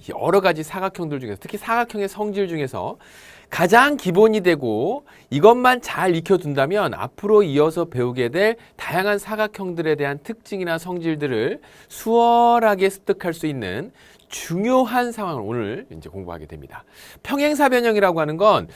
여러 가지 사각형들 중에서 특히 사각형의 성질 중에서 가장 기본이 되고 이것만 잘 익혀둔다면 앞으로 이어서 배우게 될 다양한 사각형들에 대한 특징이나 성질들을 수월하게 습득할 수 있는 중요한 상황을 오늘 이제 공부하게 됩니다. 평행사변형이라고 하는 건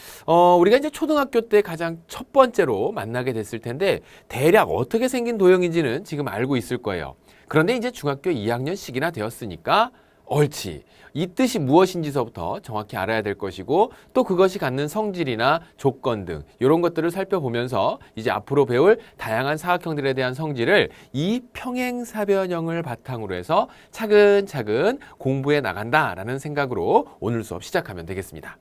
우리가 이제 초등학교 때 가장 첫 번째로 만나게 됐을 텐데 대략 어떻게 생긴 도형인지는 지금 알고 있을 거예요. 그런데 이제 중학교 2학년씩이나 되었으니까 옳지. 이 뜻이 무엇인지서부터 정확히 알아야 될 것이고 또 그것이 갖는 성질이나 조건 등 이런 것들을 살펴보면서 이제 앞으로 배울 다양한 사각형들에 대한 성질을 이 평행사변형을 바탕으로 해서 차근차근 공부해 나간다라는 생각으로 오늘 수업 시작하면 되겠습니다.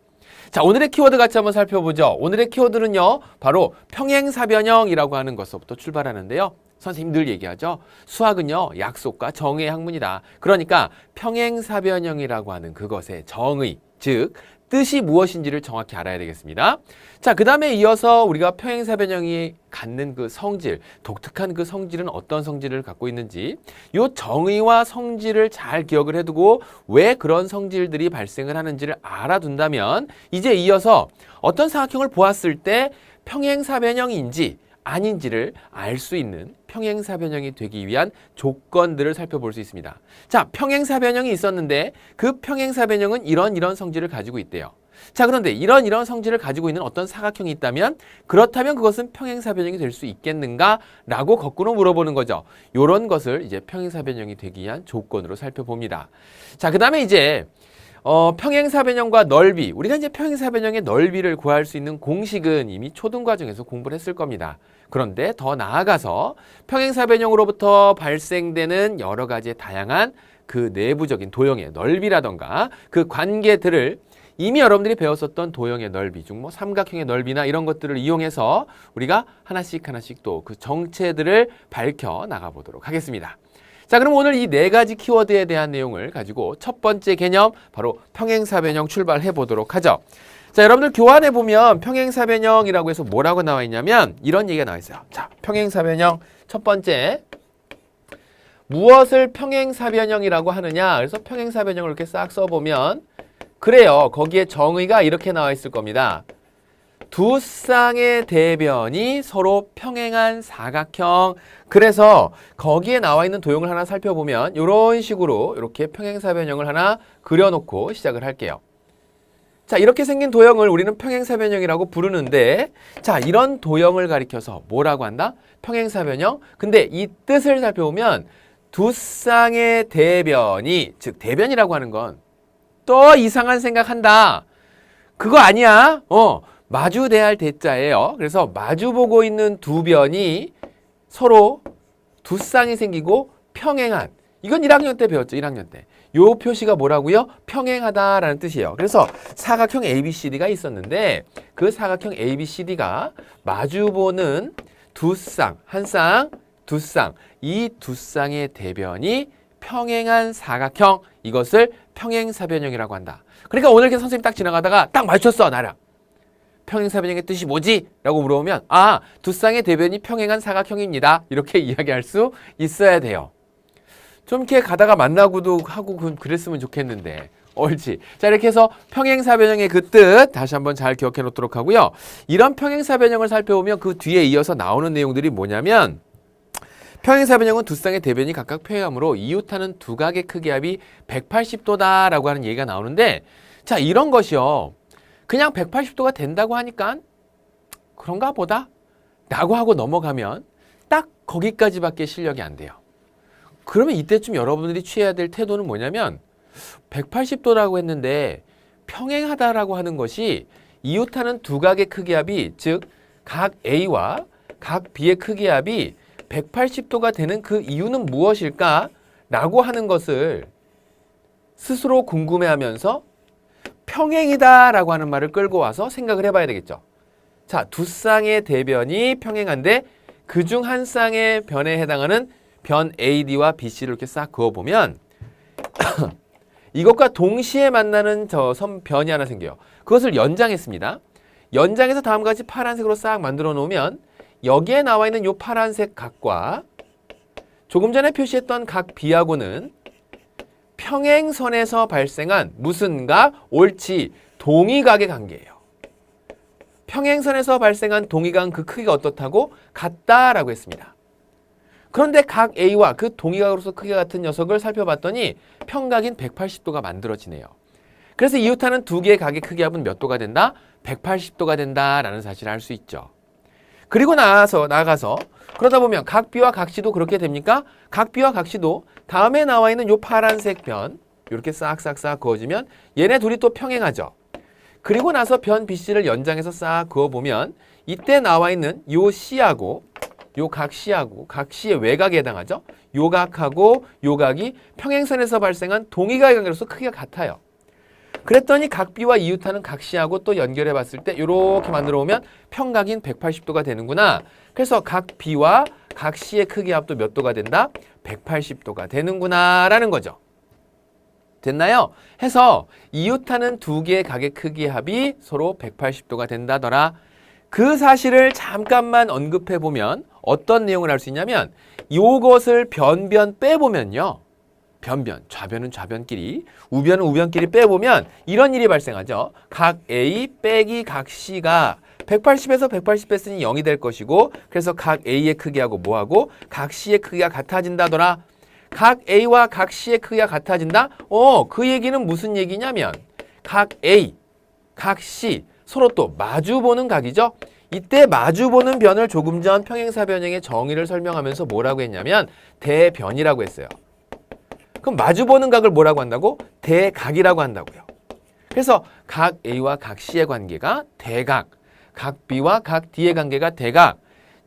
자, 오늘의 키워드 같이 한번 살펴보죠. 오늘의 키워드는요, 바로 평행사변형이라고 하는 것부터 출발하는데요. 선생님 늘 얘기하죠. 수학은요, 약속과 정의의 학문이다. 그러니까 평행사변형이라고 하는 그것의 정의, 즉 뜻이 무엇인지를 정확히 알아야 되겠습니다. 자, 그 다음에 이어서 우리가 평행사변형이 갖는 그 성질, 독특한 그 성질은 어떤 성질을 갖고 있는지 이 정의와 성질을 잘 기억을 해두고 왜 그런 성질들이 발생을 하는지를 알아둔다면 이제 이어서 어떤 사각형을 보았을 때 평행사변형인지 아닌지를 알 수 있는 평행사변형이 되기 위한 조건들을 살펴볼 수 있습니다. 자, 평행사변형이 있었는데 그 평행사변형은 이런 성질을 가지고 있대요. 자, 그런데 이런 성질을 가지고 있는 어떤 사각형이 있다면 그렇다면 그것은 평행사변형이 될 수 있겠는가? 라고 거꾸로 물어보는 거죠. 이런 것을 이제 평행사변형이 되기 위한 조건으로 살펴봅니다. 자, 그 다음에 이제 평행사변형과 넓이, 우리가 이제 평행사변형의 넓이를 구할 수 있는 공식은 이미 초등과정에서 공부를 했을 겁니다. 그런데 더 나아가서 평행사변형으로부터 발생되는 여러 가지의 다양한 그 내부적인 도형의 넓이라던가 그 관계들을 이미 여러분들이 배웠었던 도형의 넓이 중 뭐 삼각형의 넓이나 이런 것들을 이용해서 우리가 하나씩 또 그 정체들을 밝혀 나가보도록 하겠습니다. 자, 그럼 오늘 이 네 가지 키워드에 대한 내용을 가지고 첫 번째 개념 바로 평행사변형 출발해 보도록 하죠. 자, 여러분들 교환해 보면 평행사변형이라고 해서 뭐라고 나와 있냐면 이런 얘기가 나와 있어요. 자, 평행사변형 첫 번째 무엇을 평행사변형이라고 하느냐? 그래서 평행사변형을 이렇게 싹 써보면 그래요. 거기에 정의가 이렇게 나와 있을 겁니다. 두 쌍의 대변이 서로 평행한 사각형. 그래서 거기에 나와 있는 도형을 하나 살펴보면 이런 식으로 이렇게 평행사변형을 하나 그려놓고 시작을 할게요. 자, 이렇게 생긴 도형을 우리는 평행사변형이라고 부르는데 자, 이런 도형을 가리켜서 뭐라고 한다? 평행사변형. 근데 이 뜻을 살펴보면 두 쌍의 대변이, 즉 대변이라고 하는 건 또 이상한 생각한다. 그거 아니야. 마주대할 대자예요. 그래서 마주보고 있는 두 변이 서로 두 쌍이 생기고 평행한. 이건 1학년 때 배웠죠. 1학년 때. 요 표시가 뭐라고요? 평행하다라는 뜻이에요. 그래서 사각형 ABCD가 있었는데 그 사각형 ABCD가 마주보는 두 쌍, 한 쌍, 두 쌍. 이 두 쌍의 대변이 평행한 사각형. 이것을 평행사변형이라고 한다. 그러니까 오늘 이렇게 선생님이 딱 지나가다가 딱 맞췄어, 나랑. 평행사변형의 뜻이 뭐지? 라고 물어보면 두 쌍의 대변이 평행한 사각형입니다. 이렇게 이야기할 수 있어야 돼요. 좀 이렇게 가다가 만나고도 하고 그랬으면 좋겠는데 옳지. 자, 이렇게 해서 평행사변형의 그 뜻 다시 한번 잘 기억해 놓도록 하고요. 이런 평행사변형을 살펴보면 그 뒤에 이어서 나오는 내용들이 뭐냐면 평행사변형은 두 쌍의 대변이 각각 평행하므로 이웃하는 두 각의 크기 합이 180도다 라고 하는 얘기가 나오는데 자, 이런 것이요. 그냥 180도가 된다고 하니까 그런가 보다 라고 하고 넘어가면 딱 거기까지밖에 실력이 안 돼요. 그러면 이때쯤 여러분들이 취해야 될 태도는 뭐냐면 180도라고 했는데 평행하다라고 하는 것이 이웃하는 두 각의 크기 합이 즉 각 A와 각 B의 크기 합이 180도가 되는 그 이유는 무엇일까? 라고 하는 것을 스스로 궁금해하면서 평행이다 라고 하는 말을 끌고 와서 생각을 해봐야 되겠죠. 자, 두 쌍의 대변이 평행한데 그중 한 쌍의 변에 해당하는 변 AD와 BC를 이렇게 싹 그어보면 이것과 동시에 만나는 변이 하나 생겨요. 그것을 연장했습니다. 연장해서 다음과 같이 파란색으로 싹 만들어 놓으면 여기에 나와 있는 이 파란색 각과 조금 전에 표시했던 각 B하고는 평행선에서 발생한 무슨 각? 옳지. 동의각의 관계예요. 평행선에서 발생한 동의각은 그 크기가 어떻다고? 같다라고 했습니다. 그런데 각 A와 그 동의각으로서 크기가 같은 녀석을 살펴봤더니 평각인 180도가 만들어지네요. 그래서 이웃하는 두 개의 각의 크기 합은 몇 도가 된다? 180도가 된다라는 사실을 알 수 있죠. 그리고 나가서 그러다 보면 각 B와 각 C도 그렇게 됩니까? 각 B와 각 C도 다음에 나와 있는 요 파란색 변 이렇게 싹싹싹 그어지면 얘네 둘이 또 평행하죠. 그리고 나서 변 BC를 연장해서 싹 그어보면 이때 나와 있는 요 C하고 요 각 C하고 각 C의 외곽에 해당하죠. 요 각하고 요 각이 평행선에서 발생한 동의각의 관계로서 크기가 같아요. 그랬더니 각 B와 이웃하는 각 C하고 또 연결해 봤을 때 이렇게 만들어 보면 평각인 180도가 되는구나. 그래서 각 B와 각 C의 크기 합도 몇 도가 된다? 180도가 되는구나 라는 거죠. 됐나요? 해서 이웃하는 두 개의 각의 크기 합이 서로 180도가 된다더라. 그 사실을 잠깐만 언급해 보면 어떤 내용을 알 수 있냐면 이것을 변변 빼보면요. 변변, 좌변은 좌변끼리, 우변은 우변끼리 빼보면 이런 일이 발생하죠. 각 A 빼기 각 C가 180에서 180 뺐으니 0이 될 것이고 그래서 각 A의 크기하고 뭐하고 각 C의 크기가 같아진다더라. 각 A와 각 C의 크기가 같아진다? 그 얘기는 무슨 얘기냐면 각 A, 각 C 서로 또 마주보는 각이죠. 이때 마주보는 변을 조금 전 평행사변형의 정의를 설명하면서 뭐라고 했냐면 대변이라고 했어요. 그럼 마주보는 각을 뭐라고 한다고? 대각이라고 한다고요. 그래서 각 A와 각 C의 관계가 대각, 각 B와 각 D의 관계가 대각.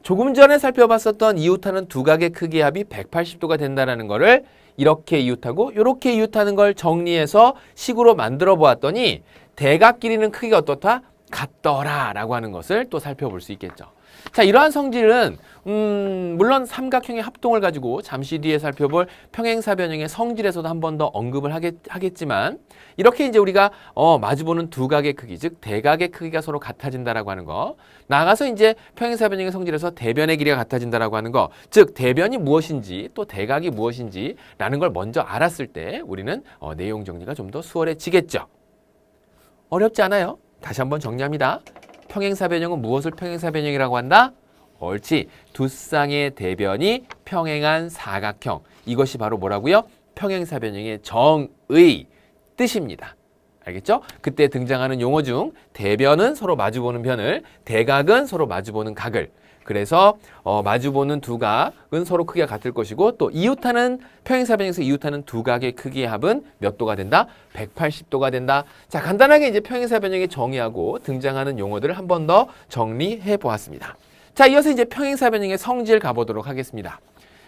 조금 전에 살펴봤었던 이웃하는 두 각의 크기 합이 180도가 된다는 거를 이렇게 이웃하고 이렇게 이웃하는 걸 정리해서 식으로 만들어 보았더니 대각 길이는 크기가 어떻다? 같더라라고 하는 것을 또 살펴볼 수 있겠죠. 자, 이러한 성질은 물론 삼각형의 합동을 가지고 잠시 뒤에 살펴볼 평행사변형의 성질에서도 한 번 더 언급을 하겠지만 이렇게 이제 우리가 마주보는 두 각의 크기, 즉 대각의 크기가 서로 같아진다라고 하는 거, 나가서 이제 평행사변형의 성질에서 대변의 길이가 같아진다라고 하는 거, 즉 대변이 무엇인지 또 대각이 무엇인지라는 걸 먼저 알았을 때 우리는 내용 정리가 좀 더 수월해지겠죠. 어렵지 않아요? 다시 한번 정리합니다. 평행사변형은 무엇을 평행사변형이라고 한다? 옳지. 두 쌍의 대변이 평행한 사각형. 이것이 바로 뭐라고요? 평행사변형의 정의 뜻입니다. 알겠죠? 그때 등장하는 용어 중 대변은 서로 마주보는 변을, 대각은 서로 마주보는 각을. 그래서 마주보는 두 각은 서로 크기가 같을 것이고 또 이웃하는 평행사변형에서 이웃하는 두 각의 크기의 합은 몇 도가 된다? 180도가 된다. 자, 간단하게 이제 평행사변형의 정의하고 등장하는 용어들을 한 번 더 정리해 보았습니다. 자, 이어서 이제 평행사변형의 성질 가보도록 하겠습니다.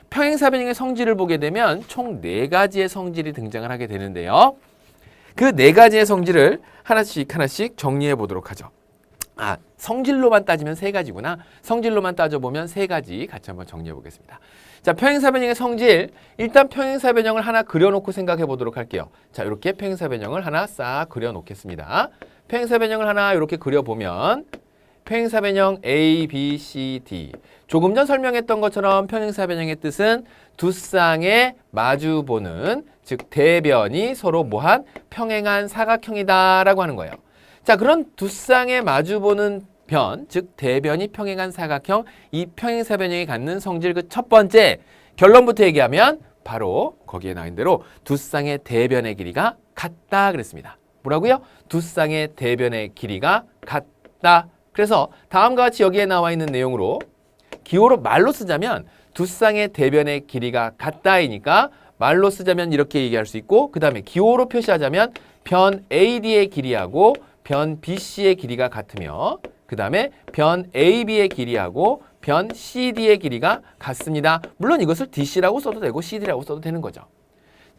평행사변형의 성질을 보게 되면 총 4가지의 성질이 등장을 하게 되는데요. 그 4가지의 성질을 하나씩 정리해 보도록 하죠. 성질로만 따지면 3가지구나. 성질로만 따져보면 3가지 같이 한번 정리해 보겠습니다. 자, 평행사변형의 성질. 일단 평행사변형을 하나 그려놓고 생각해 보도록 할게요. 자, 이렇게 평행사변형을 하나 싹 그려놓겠습니다. 평행사변형을 하나 이렇게 그려보면 평행사변형 A, B, C, D. 조금 전 설명했던 것처럼 평행사변형의 뜻은 두 쌍의 마주보는, 즉 대변이 서로 뭐한 평행한 사각형이다라고 하는 거예요. 자, 그런 두 쌍의 마주보는 변, 즉 대변이 평행한 사각형, 이 평행사변형이 갖는 성질 그 첫 번째 결론부터 얘기하면 바로 거기에 나와 있는 대로 두 쌍의 대변의 길이가 같다 그랬습니다. 뭐라고요? 두 쌍의 대변의 길이가 같다. 그래서 다음과 같이 여기에 나와 있는 내용으로 기호로 말로 쓰자면 두 쌍의 대변의 길이가 같다이니까 말로 쓰자면 이렇게 얘기할 수 있고, 그 다음에 기호로 표시하자면 변 AD의 길이하고 변 BC의 길이가 같으며 그 다음에 변 AB의 길이하고 변 CD의 길이가 같습니다. 물론 이것을 DC라고 써도 되고 CD라고 써도 되는 거죠.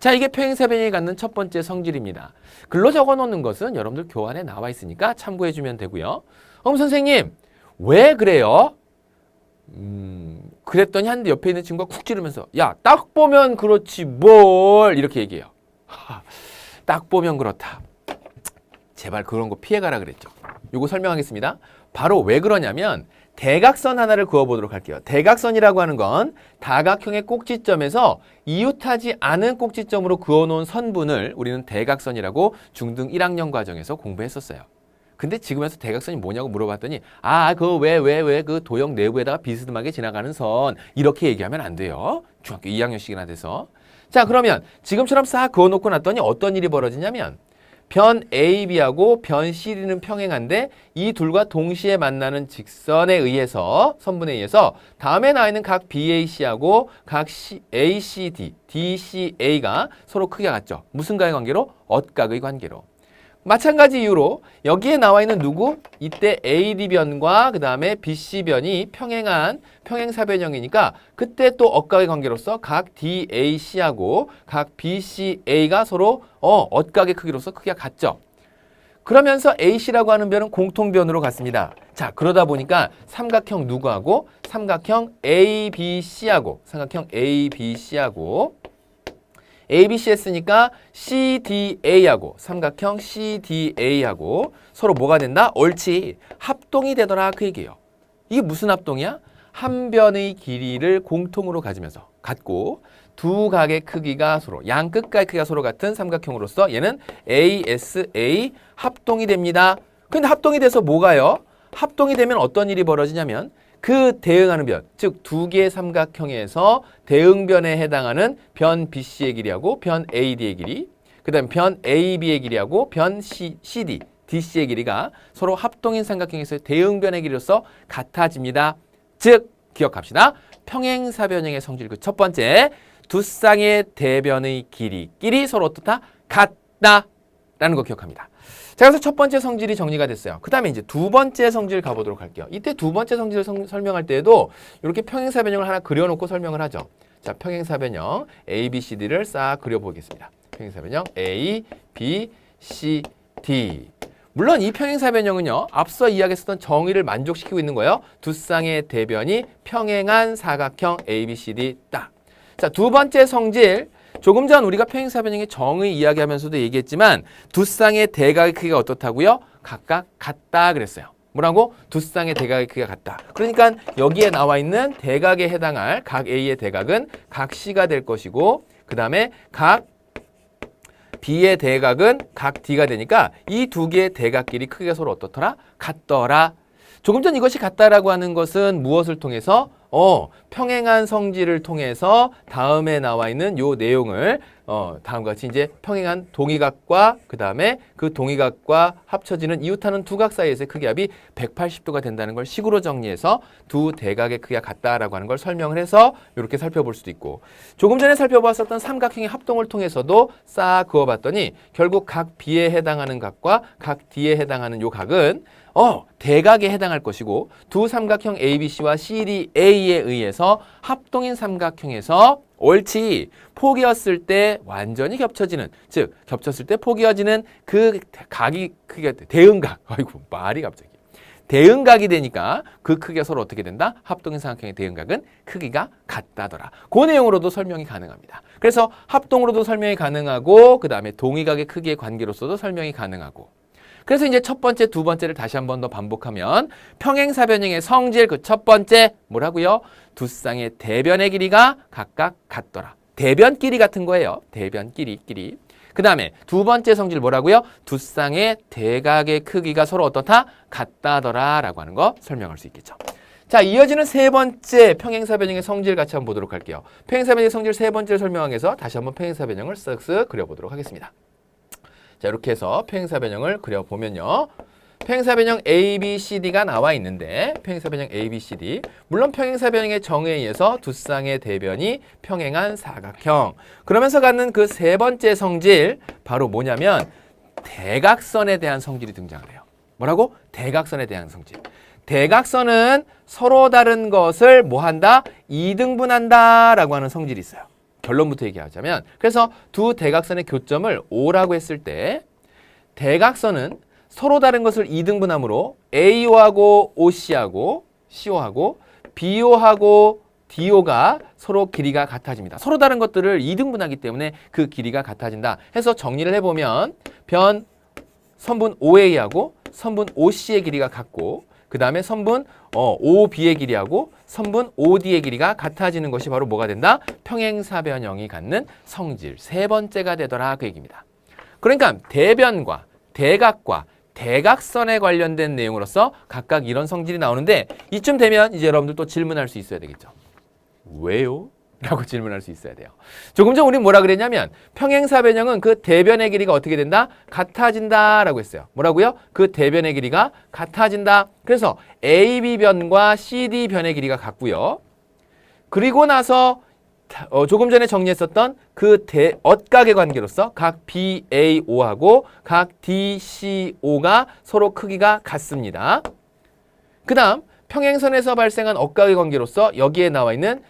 자, 이게 평행사변형이 갖는 첫 번째 성질입니다. 글로 적어놓는 것은 여러분들 교환에 나와 있으니까 참고해주면 되고요. 선생님 왜 그래요? 그랬더니 한데 옆에 있는 친구가 쿡 찌르면서 야, 딱 보면 그렇지 뭘, 이렇게 얘기해요. 딱 보면 그렇다. 제발 그런 거 피해가라 그랬죠. 요거 설명하겠습니다. 바로 왜 그러냐면 대각선 하나를 그어보도록 할게요. 대각선이라고 하는 건 다각형의 꼭지점에서 이웃하지 않은 꼭지점으로 그어놓은 선분을 우리는 대각선이라고 중등 1학년 과정에서 공부했었어요. 근데 지금 와서 대각선이 뭐냐고 물어봤더니 그 왜 그 도형 내부에다가 비스듬하게 지나가는 선 이렇게 얘기하면 안 돼요. 중학교 2학년씩이나 돼서. 자, 그러면 지금처럼 싹 그어놓고 났더니 어떤 일이 벌어지냐면 변 AB하고 변 CD는 평행한데 이 둘과 동시에 만나는 직선에 의해서 선분에 의해서 다음에 나와 있는 각 BAC하고 각 ACD, DCA가 서로 크기가 같죠. 무슨 각의 관계로? 엇각의 관계로. 마찬가지 이유로 여기에 나와 있는 누구? 이때 AD변과 그 다음에 BC변이 평행한 평행사변형이니까 그때 또 엇각의 관계로서 각 DAC하고 각 BCA가 서로 엇각의 크기로서 크기가 같죠. 그러면서 AC라고 하는 변은 공통변으로 갔습니다. 자, 그러다 보니까 삼각형 누구하고 삼각형 ABC하고 ABC 했으니까 CDA하고 삼각형 CDA하고 서로 뭐가 된다? 옳지. 합동이 되더라 그 얘기예요. 이게 무슨 합동이야? 한 변의 길이를 공통으로 가지면서 같고 두 각의 크기가 서로 양 끝각의 크기가 서로 같은 삼각형으로서 얘는 ASA 합동이 됩니다. 근데 합동이 돼서 뭐가요? 합동이 되면 어떤 일이 벌어지냐면 그 대응하는 변, 즉 두 개의 삼각형에서 대응변에 해당하는 변 BC의 길이하고 변 AD의 길이, 그 다음에 변 AB의 길이하고 변 CD, DC의 길이가 서로 합동인 삼각형에서의 대응변의 길이로서 같아집니다. 즉 기억합시다. 평행사변형의 성질 그 첫 번째, 두 쌍의 대변의 길이끼리 서로 어떻다? 같다라는 거 기억합니다. 자, 그래서 첫 번째 성질이 정리가 됐어요. 그 다음에 이제 두 번째 성질 가보도록 할게요. 이때 두 번째 성질을 설명할 때에도 이렇게 평행사변형을 하나 그려놓고 설명을 하죠. 자, 평행사변형 A, B, C, D를 싹 그려보겠습니다. 평행사변형 A, B, C, D. 물론 이 평행사변형은요, 앞서 이야기했었던 정의를 만족시키고 있는 거예요. 두 쌍의 대변이 평행한 사각형 A, B, C, D 딱. 자, 두 번째 성질. 조금 전 우리가 평행사변형의 정의 이야기하면서도 얘기했지만 두 쌍의 대각의 크기가 어떻다고요? 각각 같다 그랬어요. 뭐라고? 두 쌍의 대각의 크기가 같다. 그러니까 여기에 나와 있는 대각에 해당할 각 A의 대각은 각 C가 될 것이고 그 다음에 각 B의 대각은 각 D가 되니까 이 두 개의 대각끼리 크기가 서로 어떻더라? 같더라. 조금 전 이것이 같다라고 하는 것은 무엇을 통해서? 평행한 성질을 통해서 다음에 나와 있는 요 내용을 다음과 같이 이제 평행한 동의각과 그 다음에 그 동의각과 합쳐지는 이웃하는 두 각 사이에서의 크기 합이 180도가 된다는 걸 식으로 정리해서 두 대각의 크기가 같다라고 하는 걸 설명을 해서 이렇게 살펴볼 수도 있고 조금 전에 살펴봤었던 삼각형의 합동을 통해서도 싹 그어봤더니 결국 각 B에 해당하는 각과 각 D에 해당하는 요 각은 대각에 해당할 것이고 두 삼각형 ABC와 CDA에 의해서 합동인 삼각형에서 옳지 포개었을 때 완전히 겹쳐지는 즉 겹쳤을 때 포개어지는 그 각이 크기가 대응각 아이고 말이 갑자기 대응각이 되니까 그 크기가 서로 어떻게 된다? 합동인 삼각형의 대응각은 크기가 같다더라. 그 내용으로도 설명이 가능합니다. 그래서 합동으로도 설명이 가능하고 그 다음에 동의각의 크기의 관계로서도 설명이 가능하고 그래서 이제 첫 번째, 두 번째를 다시 한 번 더 반복하면 평행사변형의 성질 그 첫 번째 뭐라고요? 두 쌍의 대변의 길이가 각각 같더라. 대변끼리 같은 거예요. 대변끼리. 그 다음에 두 번째 성질 뭐라고요? 두 쌍의 대각의 크기가 서로 어떻다? 같다더라 라고 하는 거 설명할 수 있겠죠. 자, 이어지는 세 번째 평행사변형의 성질 같이 한번 보도록 할게요. 평행사변형의 성질 세 번째를 설명하기 위해서 다시 한번 평행사변형을 쓱쓱 그려보도록 하겠습니다. 자, 이렇게 해서 평행사변형을 그려보면요. 평행사변형 ABCD가 나와 있는데 평행사변형 ABCD 물론 평행사변형의 정의에 의해서 두 쌍의 대변이 평행한 사각형 그러면서 갖는 그 세 번째 성질 바로 뭐냐면 대각선에 대한 성질이 등장을 해요. 뭐라고? 대각선에 대한 성질. 대각선은 서로 다른 것을 뭐한다? 이등분한다 라고 하는 성질이 있어요. 결론부터 얘기하자면 그래서 두 대각선의 교점을 O라고 했을 때 대각선은 서로 다른 것을 이등분함으로 AO하고 OC하고 CO하고 BO하고 DO가 서로 길이가 같아집니다. 서로 다른 것들을 이등분하기 때문에 그 길이가 같아진다. 해서 정리를 해보면 변 선분 OA하고 선분 OC의 길이가 같고 그 다음에 선분 OB의 길이하고 선분 OD의 길이가 같아지는 것이 바로 뭐가 된다? 평행사변형이 갖는 성질 세 번째가 되더라 그 얘기입니다. 그러니까 대변과 대각과 대각선에 관련된 내용으로서 각각 이런 성질이 나오는데 이쯤 되면 이제 여러분들 또 질문할 수 있어야 되겠죠. 왜요? 라고 질문할 수 있어야 돼요. 조금 전 우리 뭐라 그랬냐면 평행사변형은 그 대변의 길이가 어떻게 된다? 같아진다 라고 했어요. 뭐라고요? 그 대변의 길이가 같아진다. 그래서 AB변과 CD변의 길이가 같고요. 그리고 나서 조금 전에 정리했었던 그 엇각의 관계로서 각 BAO하고 각 DCO가 서로 크기가 같습니다. 그 다음 평행선에서 발생한 엇각의 관계로서 여기에 나와 있는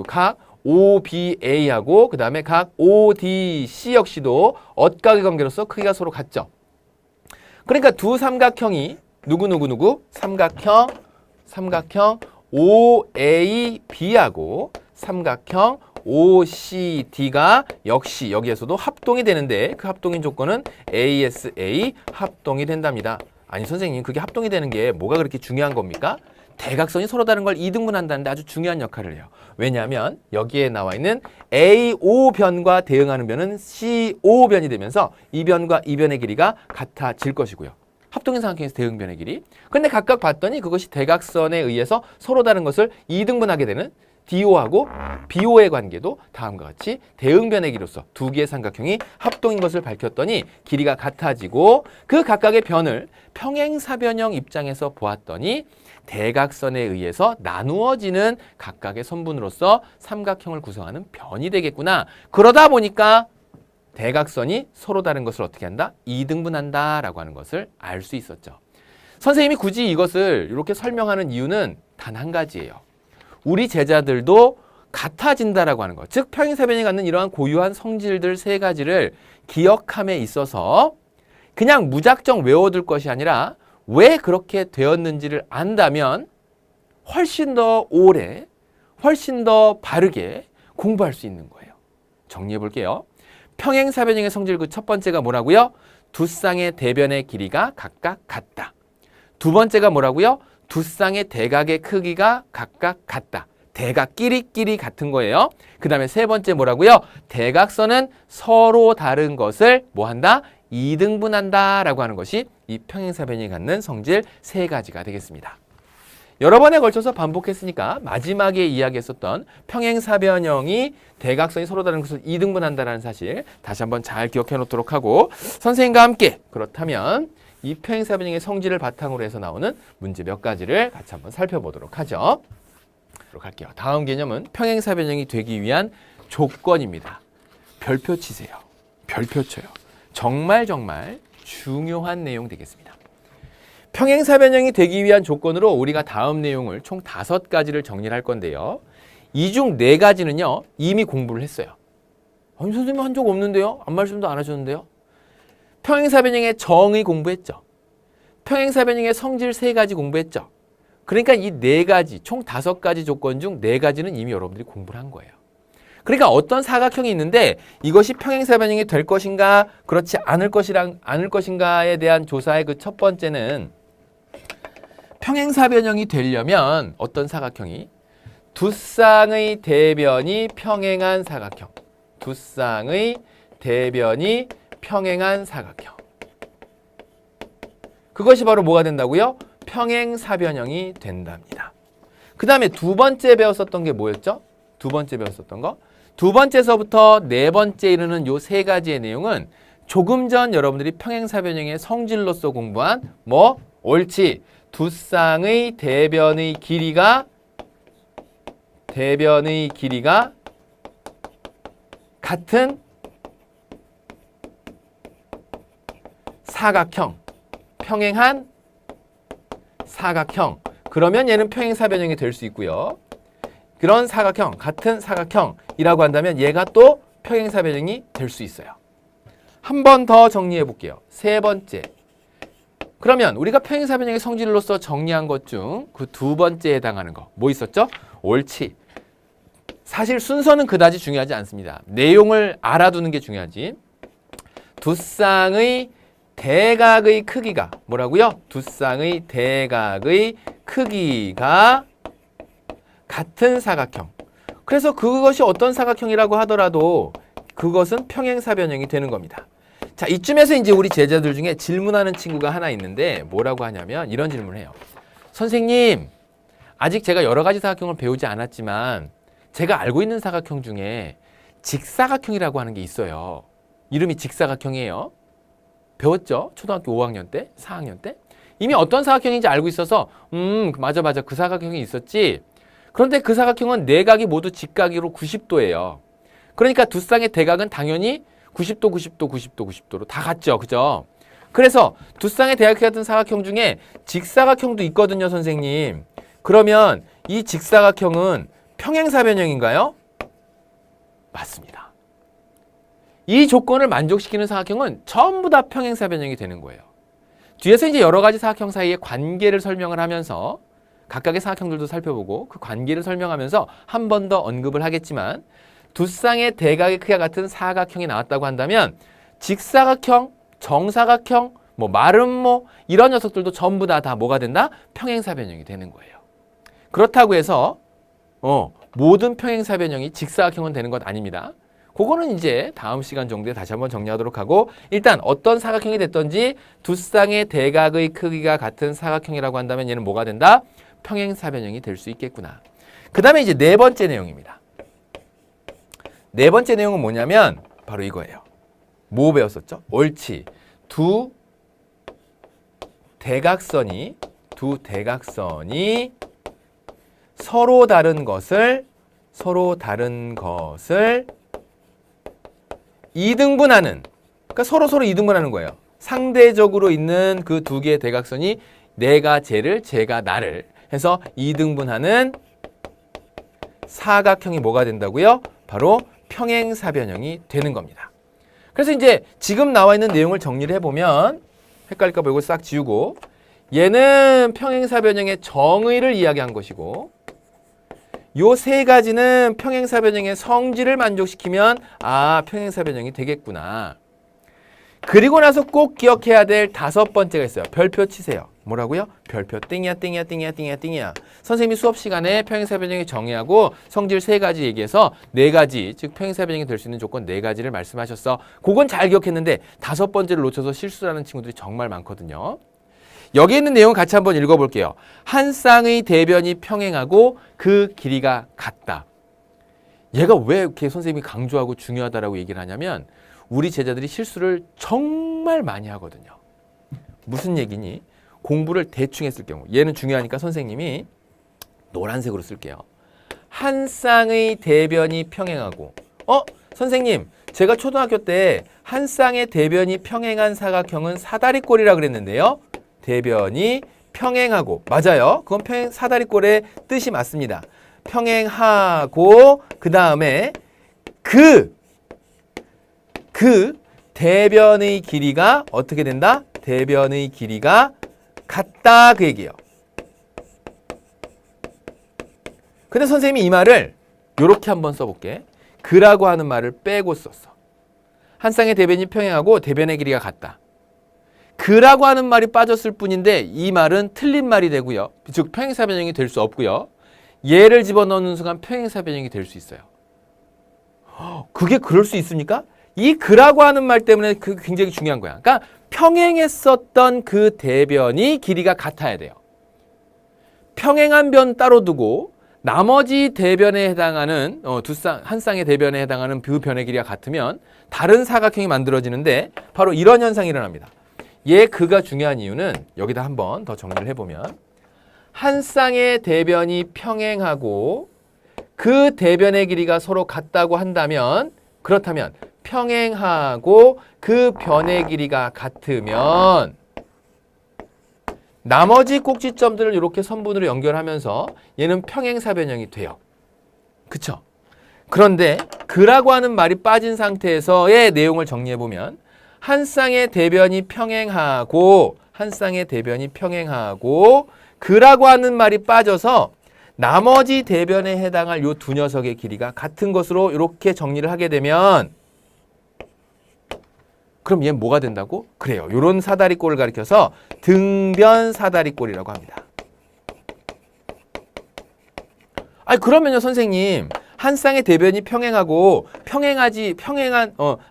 각 OBA하고 그 다음에 각 ODC 역시도 엇각의 관계로서 크기가 서로 같죠. 그러니까 두 삼각형이 누구 삼각형 OAB하고 삼각형 OCD가 역시 여기에서도 합동이 되는데 그 합동인 조건은 ASA 합동이 된답니다. 아니 선생님 그게 합동이 되는 게 뭐가 그렇게 중요한 겁니까? 대각선이 서로 다른 걸 이등분한다는데 아주 중요한 역할을 해요. 왜냐하면 여기에 나와 있는 AO변과 대응하는 변은 CO변이 되면서 이 변과 이 변의 길이가 같아질 것이고요. 합동인 삼각형에서 대응변의 길이. 근데 각각 봤더니 그것이 대각선에 의해서 서로 다른 것을 이등분하게 되는 DO하고 BO의 관계도 다음과 같이 대응변의 길이로서 두 개의 삼각형이 합동인 것을 밝혔더니 길이가 같아지고 그 각각의 변을 평행사변형 입장에서 보았더니 대각선에 의해서 나누어지는 각각의 선분으로서 삼각형을 구성하는 변이 되겠구나. 그러다 보니까 대각선이 서로 다른 것을 어떻게 한다? 이등분한다 라고 하는 것을 알 수 있었죠. 선생님이 굳이 이것을 이렇게 설명하는 이유는 단 한 가지예요. 우리 제자들도 같아진다라고 하는 것, 즉 평행사변이 갖는 이러한 고유한 성질들 세 가지를 기억함에 있어서 그냥 무작정 외워둘 것이 아니라 왜 그렇게 되었는지를 안다면 훨씬 더 오래, 훨씬 더 바르게 공부할 수 있는 거예요. 정리해 볼게요. 평행사변형의 성질 그 첫 번째가 뭐라고요? 두 쌍의 대변의 길이가 각각 같다. 두 번째가 뭐라고요? 두 쌍의 대각의 크기가 각각 같다. 대각끼리 같은 거예요. 그 다음에 세 번째 뭐라고요? 대각선은 서로 다른 것을 뭐한다? 이등분한다 라고 하는 것이 이 평행사변형이 갖는 성질 세 가지가 되겠습니다. 여러 번에 걸쳐서 반복했으니까 마지막에 이야기했었던 평행사변형이 대각선이 서로 다른 것을 이등분한다는 사실 다시 한번 잘 기억해 놓도록 하고 선생님과 함께 그렇다면 이 평행사변형의 성질을 바탕으로 해서 나오는 문제 몇 가지를 같이 한번 살펴보도록 하죠. 할게요. 다음 개념은 평행사변형이 되기 위한 조건입니다. 별표 치세요. 별표 쳐요. 정말 중요한 내용 되겠습니다. 평행사변형이 되기 위한 조건으로 우리가 다음 내용을 총 5가지를 정리를 할 건데요. 이 중 4가지는요. 이미 공부를 했어요. 아니 선생님 한 적 없는데요? 아무 말씀도 안 하셨는데요? 평행사변형의 정의 공부했죠. 평행사변형의 성질 3가지 공부했죠. 그러니까 이 4가지, 총 5가지 조건 중 4가지는 이미 여러분들이 공부를 한 거예요. 그러니까 어떤 사각형이 있는데 이것이 평행사변형이 될 것인가 그렇지 않을 것인가에 대한 조사의 그 첫 번째는 평행사변형이 되려면 어떤 사각형이 두 쌍의 대변이 평행한 사각형. 두 쌍의 대변이 평행한 사각형. 그것이 바로 뭐가 된다고요? 평행사변형이 된답니다. 그 다음에 두 번째 배웠었던 게 뭐였죠? 두 번째 배웠었던 거? 두 번째서부터 네 번째 이르는 요 3가지의 내용은 조금 전 여러분들이 평행사변형의 성질로서 공부한 옳지. 두 쌍의 대변의 길이가 같은 사각형, 평행한 사각형. 그러면 얘는 평행사변형이 될 수 있고요. 그런 사각형, 같은 사각형이라고 한다면 얘가 또 평행사변형이 될 수 있어요. 한 번 더 정리해 볼게요. 세 번째. 그러면 우리가 평행사변형의 성질로서 정리한 것 중 그 두 번째에 해당하는 거 뭐 있었죠? 옳지. 사실 순서는 그다지 중요하지 않습니다. 내용을 알아두는 게 중요하지. 두 쌍의 대각의 크기가 뭐라고요? 두 쌍의 대각의 크기가 같은 사각형. 그래서 그것이 어떤 사각형이라고 하더라도 그것은 평행사변형이 되는 겁니다. 자, 이쯤에서 이제 우리 제자들 중에 질문하는 친구가 하나 있는데 뭐라고 하냐면 이런 질문을 해요. 선생님, 아직 제가 여러 가지 사각형을 배우지 않았지만 제가 알고 있는 사각형 중에 직사각형이라고 하는 게 있어요. 이름이 직사각형이에요. 배웠죠? 초등학교 5학년 때, 4학년 때. 이미 어떤 사각형인지 알고 있어서 맞아 그 사각형이 있었지. 그런데 그 사각형은 내각이 모두 직각으로 90도예요. 그러니까 두 쌍의 대각은 당연히 90도로 다 같죠. 그죠? 그래서 두 쌍의 대각 같은 사각형 중에 직사각형도 있거든요, 선생님. 그러면 이 직사각형은 평행사변형인가요? 맞습니다. 이 조건을 만족시키는 사각형은 전부 다 평행사변형이 되는 거예요. 뒤에서 이제 여러 가지 사각형 사이의 관계를 설명을 하면서 각각의 사각형들도 살펴보고 그 관계를 설명하면서 한 번 더 언급을 하겠지만 두 쌍의 대각의 크기가 같은 사각형이 나왔다고 한다면 직사각형, 정사각형, 마름모 이런 녀석들도 전부 다 뭐가 된다? 평행사변형이 되는 거예요. 그렇다고 해서 모든 평행사변형이 직사각형은 되는 것 아닙니다. 그거는 이제 다음 시간 정도에 다시 한번 정리하도록 하고 일단 어떤 사각형이 됐든지 두 쌍의 대각의 크기가 같은 사각형이라고 한다면 얘는 뭐가 된다? 평행사변형이 될 수 있겠구나. 그 다음에 이제 네 번째 내용입니다. 네 번째 내용은 뭐냐면 바로 이거예요. 뭐 배웠었죠? 옳지. 두 대각선이 서로 다른 것을 이등분하는, 그러니까 서로 이등분하는 거예요. 상대적으로 있는 그 두 개의 대각선이 내가 쟤를, 쟤가 나를 해서 이등분하는 사각형이 뭐가 된다고요? 바로 평행사변형이 되는 겁니다. 그래서 이제 지금 나와 있는 내용을 정리를 해보면 헷갈릴까 봐 이걸 싹 지우고 얘는 평행사변형의 정의를 이야기한 것이고 요 세 가지는 평행사변형의 성질을 만족시키면 평행사변형이 되겠구나. 그리고 나서 꼭 기억해야 될 다섯 번째가 있어요. 별표 치세요. 뭐라고요? 별표 띵이야. 선생님이 수업 시간에 평행사변형의 정의하고 성질 세 가지 얘기해서 네 가지, 즉 평행사변형이 될 수 있는 조건 네 가지를 말씀하셨어. 그건 잘 기억했는데 다섯 번째를 놓쳐서 실수하는 친구들이 정말 많거든요. 여기 있는 내용 같이 한번 읽어볼게요. 한 쌍의 대변이 평행하고 그 길이가 같다. 얘가 왜 이렇게 선생님이 강조하고 중요하다라고 얘기를 하냐면 우리 제자들이 실수를 정말 많이 하거든요. 무슨 얘기니? 공부를 대충 했을 경우 얘는 중요하니까 선생님이 노란색으로 쓸게요. 한 쌍의 대변이 평행하고 선생님 제가 초등학교 때 한 쌍의 대변이 평행한 사각형은 사다리꼴이라 그랬는데요. 대변이 평행하고 맞아요. 그건 사다리꼴의 뜻이 맞습니다. 평행하고 그 다음에 그 대변의 길이가 어떻게 된다? 대변의 길이가 같다 그 얘기예요. 근데 선생님이 이 말을 이렇게 한번 써볼게. 그라고 하는 말을 빼고 썼어. 한 쌍의 대변이 평행하고 대변의 길이가 같다. 그라고 하는 말이 빠졌을 뿐인데 이 말은 틀린 말이 되고요. 즉 평행사변형이 될 수 없고요. 얘를 집어넣는 순간 평행사변형이 될 수 있어요. 그게 그럴 수 있습니까? 이 그라고 하는 말 때문에 그 굉장히 중요한 거야. 그러니까 평행했었던 그 대변이 길이가 같아야 돼요. 평행한 변 따로 두고 나머지 대변에 해당하는 한 쌍의 대변에 해당하는 그 변의 길이가 같으면 다른 사각형이 만들어지는데 바로 이런 현상이 일어납니다. 얘 그가 중요한 이유는 여기다 한번 더 정리를 해보면 한 쌍의 대변이 평행하고 그 대변의 길이가 서로 같다고 한다면 그렇다면 평행하고 그 변의 길이가 같으면 나머지 꼭지점들을 이렇게 선분으로 연결하면서 얘는 평행사변형이 돼요. 그쵸? 그런데 그라고 하는 말이 빠진 상태에서의 내용을 정리해보면 한 쌍의 대변이 평행하고 그라고 하는 말이 빠져서 나머지 대변에 해당할 요 두 녀석의 길이가 같은 것으로 이렇게 정리를 하게 되면 그럼 얘는 뭐가 된다고? 그래요. 요런 사다리꼴을 가리켜서 등변 사다리꼴이라고 합니다. 아니 그러면요 선생님 한 쌍의 대변이 평행하고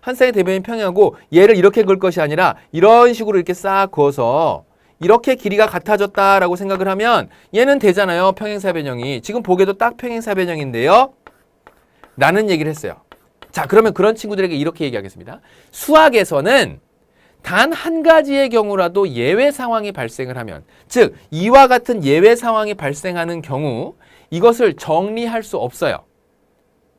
한 쌍의 대변이 평행하고 얘를 이렇게 그을 것이 아니라 이런 식으로 이렇게 싹 그어서 이렇게 길이가 같아졌다라고 생각을 하면 얘는 되잖아요. 평행사변형이. 지금 보기에도 딱 평행사변형인데요. 라는 얘기를 했어요. 자, 그러면 그런 친구들에게 이렇게 얘기하겠습니다. 수학에서는 단 한 가지의 경우라도 예외 상황이 발생을 하면, 즉 이와 같은 예외 상황이 발생하는 경우 이것을 정리할 수 없어요.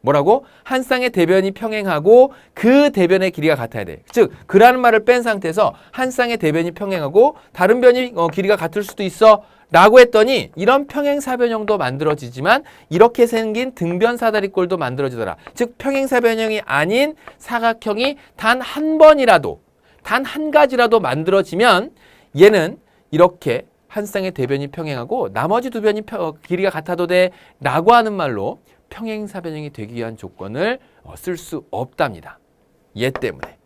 뭐라고? 한 쌍의 대변이 평행하고 그 대변의 길이가 같아야 돼. 즉 그라는 말을 뺀 상태에서 한 쌍의 대변이 평행하고 다른 변이 길이가 같을 수도 있어 라고 했더니 이런 평행사변형도 만들어지지만 이렇게 생긴 등변사다리꼴도 만들어지더라. 즉 평행사변형이 아닌 사각형이 단 한 번이라도 단 한 가지라도 만들어지면 얘는 이렇게 한 쌍의 대변이 평행하고 나머지 두 변이 길이가 같아도 돼 라고 하는 말로 평행사변형이 되기 위한 조건을 쓸 수 없답니다. 얘 때문에.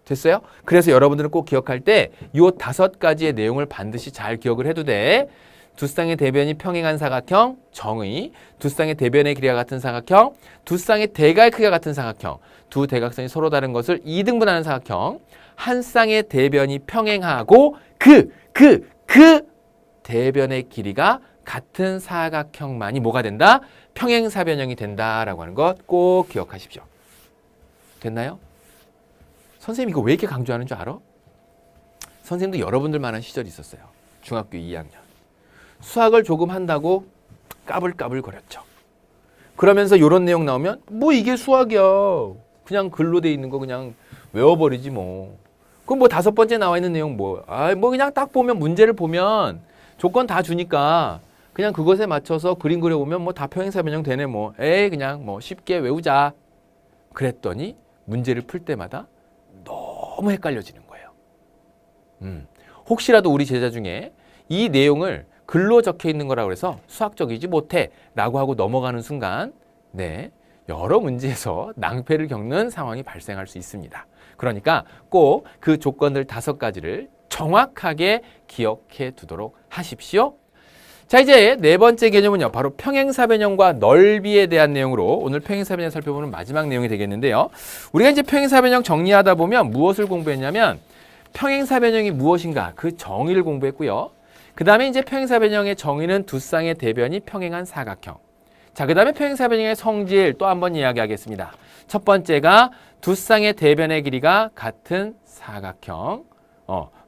됐어요? 그래서 여러분들은 꼭 기억할 때 이 5가지의 내용을 반드시 잘 기억을 해도 돼. 두 쌍의 대변이 평행한 사각형, 정의, 두 쌍의 대변의 길이가 같은 사각형, 두 쌍의 대각의 크기가 같은 사각형, 두 대각선이 서로 다른 것을 2등분하는 사각형, 한 쌍의 대변이 평행하고 그 대변의 길이가 같은 사각형만이 뭐가 된다? 평행사변형이 된다라고 하는 것 꼭 기억하십시오. 됐나요? 선생님 이거 왜 이렇게 강조하는 줄 알아? 선생님도 여러분들만한 시절이 있었어요. 중학교 2학년. 수학을 조금 한다고 까불까불 거렸죠. 그러면서 이런 내용 나오면 뭐 이게 수학이야. 그냥 글로 돼 있는 거 그냥 외워버리지 뭐. 그럼 뭐 5번째 나와 있는 내용 뭐. 뭐 그냥 딱 보면 문제를 보면 조건 다 주니까 그냥 그것에 맞춰서 그림 그려보면 뭐 다 평행사변형 되네 뭐. 그냥 뭐 쉽게 외우자. 그랬더니 문제를 풀 때마다 너무 헷갈려지는 거예요. 혹시라도 우리 제자 중에 이 내용을 글로 적혀 있는 거라고 해서 수학적이지 못해 라고 하고 넘어가는 순간 여러 문제에서 낭패를 겪는 상황이 발생할 수 있습니다. 그러니까 꼭 그 조건들 5가지를 정확하게 기억해 두도록 하십시오. 자, 이제 4번째 개념은요. 바로 평행사변형과 넓이에 대한 내용으로 오늘 평행사변형 살펴보는 마지막 내용이 되겠는데요. 우리가 이제 평행사변형 정리하다 보면 무엇을 공부했냐면 평행사변형이 무엇인가 그 정의를 공부했고요. 그 다음에 이제 평행사변형의 정의는 두 쌍의 대변이 평행한 사각형. 자, 그 다음에 평행사변형의 성질 또 한번 이야기하겠습니다. 첫 번째가 두 쌍의 대변의 길이가 같은 사각형.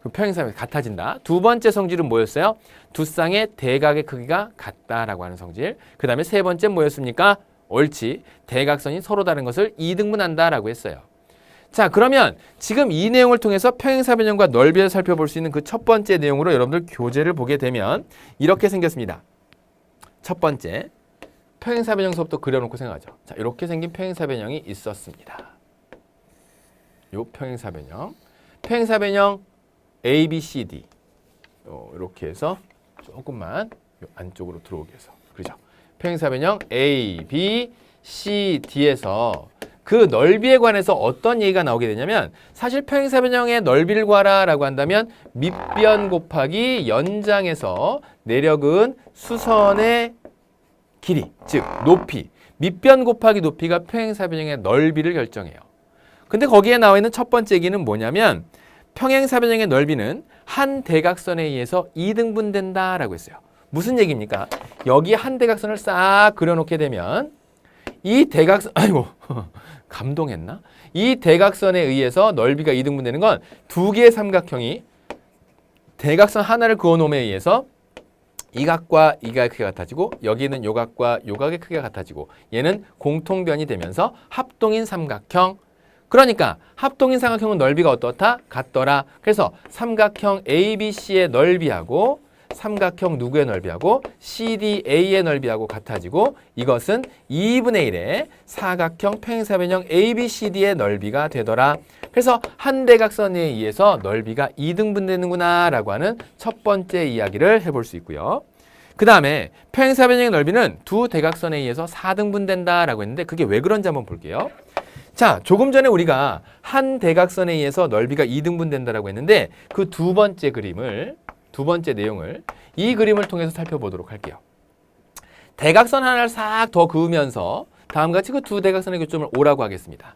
그 평행사변형이 같아진다. 두 번째 성질은 뭐였어요? 두 쌍의 대각의 크기가 같다라고 하는 성질. 그 다음에 세 번째 뭐였습니까? 옳지. 대각선이 서로 다른 것을 2등분한다라고 했어요. 자, 그러면 지금 이 내용을 통해서 평행사변형과 넓이를 살펴볼 수 있는 그 첫 번째 내용으로 여러분들 교재를 보게 되면 이렇게 생겼습니다. 첫 번째, 평행사변형 수업도 그려놓고 생각하죠. 자, 이렇게 생긴 평행사변형이 있었습니다. 요 평행사변형. 평행사변형 A, B, C, D. 이렇게 해서 조금만 안쪽으로 들어오게 해서. 그렇죠? 평행사변형 A, B, C, D에서 그 넓이에 관해서 어떤 얘기가 나오게 되냐면 사실 평행사변형의 넓이를 구하라라고 한다면 밑변 곱하기 연장에서 내력은 수선의 길이, 즉 높이, 밑변 곱하기 높이가 평행사변형의 넓이를 결정해요. 근데 거기에 나와 있는 첫 번째 얘기는 뭐냐면 평행사변형의 넓이는 한 대각선에 의해서 2등분된다라고 했어요. 무슨 얘기입니까? 여기 한 대각선을 싹 그려놓게 되면 이 대각선, 아이고 감동했나? 이 대각선에 의해서 넓이가 2등분되는 건 두 개의 삼각형이 대각선 하나를 그어놓음에 의해서 이 각과 이 각의 크기가 같아지고 여기는 요 각과 요 각의 크기가 같아지고 얘는 공통변이 되면서 합동인 삼각형. 그러니까 합동인 삼각형은 넓이가 어떻다? 같더라. 그래서 삼각형 ABC의 넓이하고 삼각형 누구의 넓이하고 CDA의 넓이하고 같아지고 이것은 2분의 1의 사각형 평행사변형 ABCD의 넓이가 되더라. 그래서 한 대각선에 의해서 넓이가 2등분되는구나 라고 하는 첫 번째 이야기를 해볼 수 있고요. 그 다음에 평행사변형의 넓이는 두 대각선에 의해서 4등분된다 라고 했는데 그게 왜 그런지 한번 볼게요. 자, 조금 전에 우리가 한 대각선에 의해서 넓이가 2등분 된다라고 했는데 그 두 번째 내용을 이 그림을 통해서 살펴보도록 할게요. 대각선 하나를 싹 더 그으면서 다음과 같이 그 두 대각선의 교점을 O라고 하겠습니다.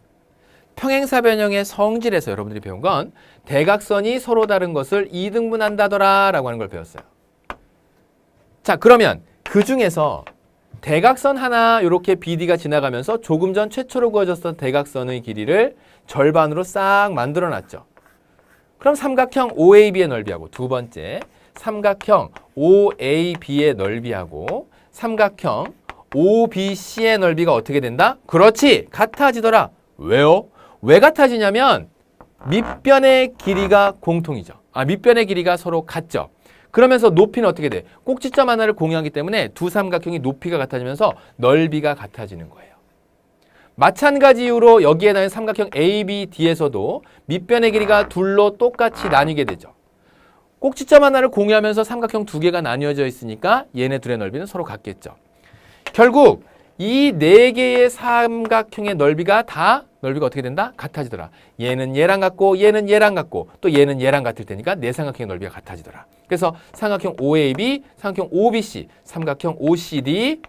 평행사변형의 성질에서 여러분들이 배운 건 대각선이 서로 다른 것을 2등분한다더라 라고 하는 걸 배웠어요. 자, 그러면 그 중에서 대각선 하나 이렇게 BD가 지나가면서 조금 전 최초로 그어졌던 대각선의 길이를 절반으로 싹 만들어 놨죠. 그럼 삼각형 OAB의 넓이하고 두 번째 삼각형 OAB의 넓이하고 삼각형 OBC의 넓이가 어떻게 된다? 그렇지! 같아지더라. 왜요? 왜 같아지냐면 밑변의 길이가 공통이죠. 밑변의 길이가 서로 같죠. 그러면서 높이는 어떻게 돼? 꼭지점 하나를 공유하기 때문에 두 삼각형이 높이가 같아지면서 넓이가 같아지는 거예요. 마찬가지 이유로 여기에 나온 삼각형 ABD에서도 밑변의 길이가 둘로 똑같이 나뉘게 되죠. 꼭지점 하나를 공유하면서 삼각형 두 개가 나뉘어져 있으니까 얘네 둘의 넓이는 서로 같겠죠. 결국 이 네 개의 삼각형의 넓이가 어떻게 된다? 같아지더라. 얘는 얘랑 같고 얘는 얘랑 같고 또 얘는 얘랑 같을 테니까 네 삼각형의 넓이가 같아지더라. 그래서 삼각형 OAB, 삼각형 OBC, 삼각형 OCD,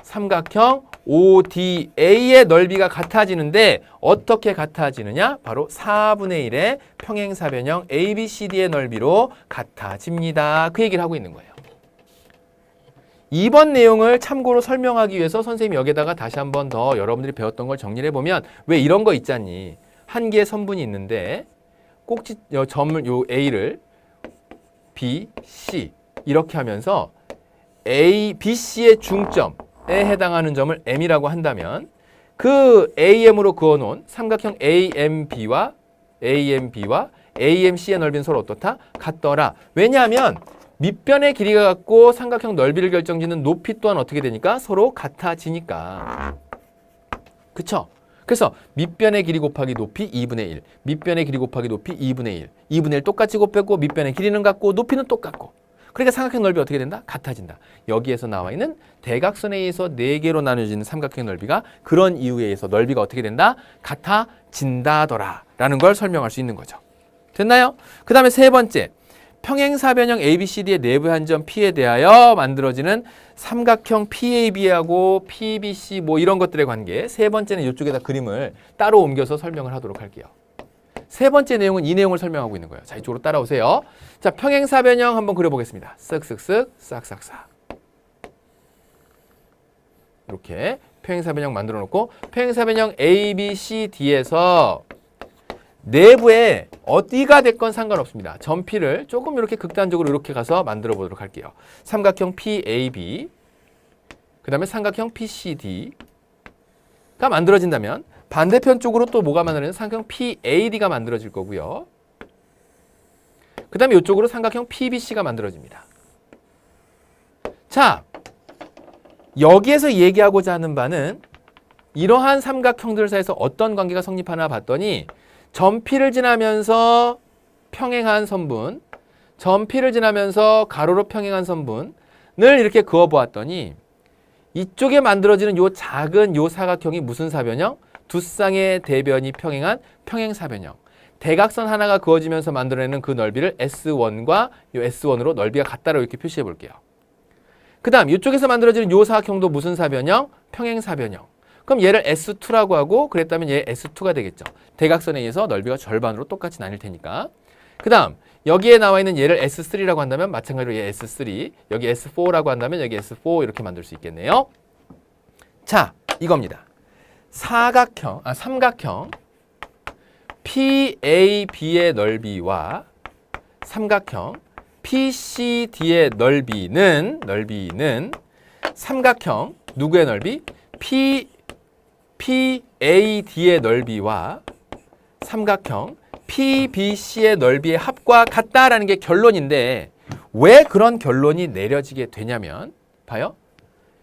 삼각형 ODA의 넓이가 같아지는데 어떻게 같아지느냐? 바로 4분의 1의 평행사변형 ABCD의 넓이로 같아집니다. 그 얘기를 하고 있는 거예요. 이번 내용을 참고로 설명하기 위해서 선생님이 여기다가 다시 한 번 더 여러분들이 배웠던 걸 정리를 해보면 왜 이런 거 있잖니. 한 개의 선분이 있는데 점을 요 A를 B, C 이렇게 하면서 A, B, C의 중점에 해당하는 점을 M이라고 한다면 그 AM으로 그어놓은 삼각형 AMB와 AMC의 넓이는 서로 어떻다? 같더라. 왜냐하면 밑변의 길이가 같고 삼각형 넓이를 결정짓는 높이 또한 어떻게 되니까? 서로 같아지니까. 그쵸? 그래서 밑변의 길이 곱하기 높이 2분의 1, 밑변의 길이 곱하기 높이 2분의 1, 2분의 1 똑같이 곱했고 밑변의 길이는 같고 높이는 똑같고 그러니까 삼각형 넓이 어떻게 된다? 같아진다. 여기에서 나와 있는 대각선에 의해서 4개로 나눠지는 삼각형 넓이가 그런 이유에 의해서 넓이가 어떻게 된다? 같아진다더라 라는 걸 설명할 수 있는 거죠. 됐나요? 그 다음에 세 번째, 평행사변형 ABCD의 내부의 한 점 P에 대하여 만들어지는 삼각형 PAB하고 PBC 뭐 이런 것들의 관계. 세 번째는 이쪽에다 그림을 따로 옮겨서 설명을 하도록 할게요. 세 번째 내용은 이 내용을 설명하고 있는 거예요. 자, 이쪽으로 따라오세요. 자, 평행사변형 한번 그려보겠습니다. 쓱쓱쓱 싹싹싹 이렇게 평행사변형 만들어 놓고 평행사변형 ABCD에서 내부에 어디가 됐건 상관없습니다. 점 P를 조금 이렇게 극단적으로 이렇게 가서 만들어 보도록 할게요. 삼각형 PAB, 그 다음에 삼각형 PCD가 만들어진다면 반대편 쪽으로 또 뭐가 만들어지는 삼각형 PAD가 만들어질 거고요. 그 다음에 이쪽으로 삼각형 PBC가 만들어집니다. 자, 여기에서 얘기하고자 하는 바는 이러한 삼각형들 사이에서 어떤 관계가 성립하나 봤더니 점 P를 지나면서 평행한 선분, 점 P를 지나면서 가로로 평행한 선분을 이렇게 그어보았더니 이쪽에 만들어지는 요 작은 요 사각형이 무슨 사변형? 두 쌍의 대변이 평행한 평행사변형. 대각선 하나가 그어지면서 만들어내는 그 넓이를 S1과 요 S1으로 넓이가 같다라고 이렇게 표시해 볼게요. 그 다음 이쪽에서 만들어지는 요 사각형도 무슨 사변형? 평행사변형. 그럼 얘를 S2라고 하고 그랬다면 얘 S2가 되겠죠. 대각선에 의해서 넓이가 절반으로 똑같이 나뉠 테니까. 그 다음 여기에 나와 있는 얘를 S3라고 한다면 마찬가지로 얘 S3, 여기 S4라고 한다면 여기 S4 이렇게 만들 수 있겠네요. 자, 이겁니다. 삼각형 PAB의 넓이와 삼각형 PCD의 넓이는 삼각형 누구의 넓이? PAD의 넓이와 삼각형 PBC의 넓이의 합과 같다라는 게 결론인데 왜 그런 결론이 내려지게 되냐면 봐요.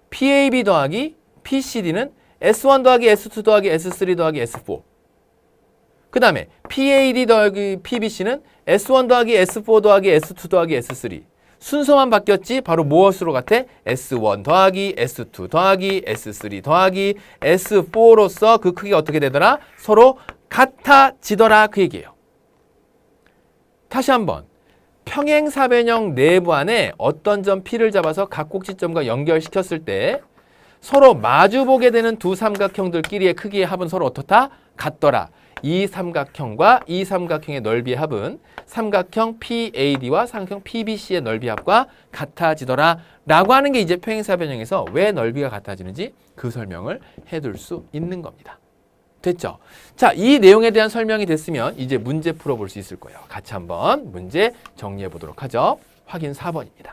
PAB 더하기 PCD는 S1 더하기 S2 더하기 S3 더하기 S4 그 다음에 PAD 더하기 PBC는 S1 더하기 S4 더하기 S2 더하기 S3 순서만 바뀌었지 바로 무엇으로 같아? S1 더하기 S2 더하기 S3 더하기 S4로서 그 크기가 어떻게 되더라? 서로 같아지더라 그 얘기예요. 다시 한번 평행사변형 내부 안에 어떤 점 P를 잡아서 각 꼭지점과 연결시켰을 때 서로 마주보게 되는 두 삼각형들끼리의 크기의 합은 서로 어떻다? 같더라. 이 삼각형과 이 삼각형의 넓이의 합은 삼각형 PAD와 삼각형 PBC의 넓이 합과 같아지더라 라고 하는 게 이제 평행사변형에서 왜 넓이가 같아지는지 그 설명을 해둘 수 있는 겁니다. 됐죠? 자, 이 내용에 대한 설명이 됐으면 이제 문제 풀어볼 수 있을 거예요. 같이 한번 문제 정리해 보도록 하죠. 확인 4번입니다.